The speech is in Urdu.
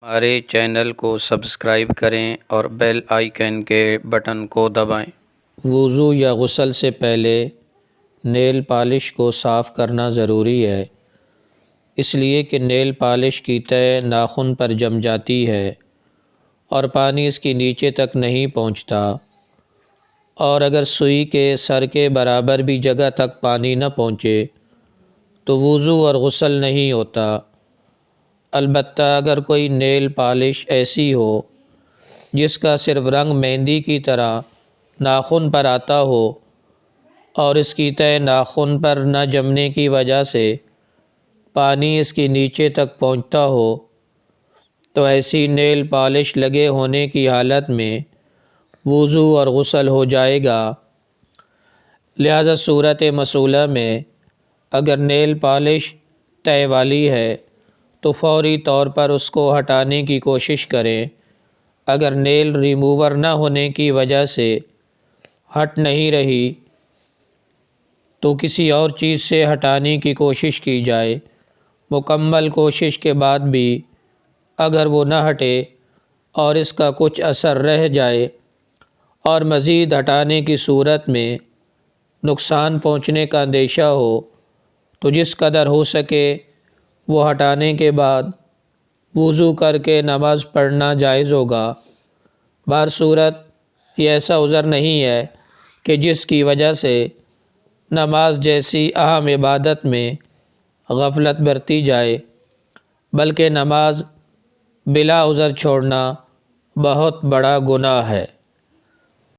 ہمارے چینل کو سبسکرائب کریں اور بیل آئیکن کے بٹن کو دبائیں۔ وضو یا غسل سے پہلے نیل پالش کو صاف کرنا ضروری ہے، اس لیے کہ نیل پالش کی تہ ناخن پر جم جاتی ہے اور پانی اس کی نیچے تک نہیں پہنچتا، اور اگر سوئی کے سر کے برابر بھی جگہ تک پانی نہ پہنچے تو وضو اور غسل نہیں ہوتا۔ البتہ اگر کوئی نیل پالش ایسی ہو جس کا صرف رنگ مہندی کی طرح ناخن پر آتا ہو اور اس کی تہ ناخن پر نہ جمنے کی وجہ سے پانی اس کی نیچے تک پہنچتا ہو تو ایسی نیل پالش لگے ہونے کی حالت میں وضو اور غسل ہو جائے گا۔ لہذا صورت مسئولہ میں اگر نیل پالش تہ والی ہے تو فوری طور پر اس کو ہٹانے کی کوشش کریں۔ اگر نیل ریموور نہ ہونے کی وجہ سے ہٹ نہیں رہی تو کسی اور چیز سے ہٹانے کی کوشش کی جائے۔ مکمل کوشش کے بعد بھی اگر وہ نہ ہٹے اور اس کا کچھ اثر رہ جائے اور مزید ہٹانے کی صورت میں نقصان پہنچنے کا اندیشہ ہو تو جس قدر ہو سکے وہ ہٹانے کے بعد وضو کر کے نماز پڑھنا جائز ہوگا۔ بہر صورت یہ ایسا عذر نہیں ہے کہ جس کی وجہ سے نماز جیسی اہم عبادت میں غفلت برتی جائے، بلکہ نماز بلا عذر چھوڑنا بہت بڑا گناہ ہے۔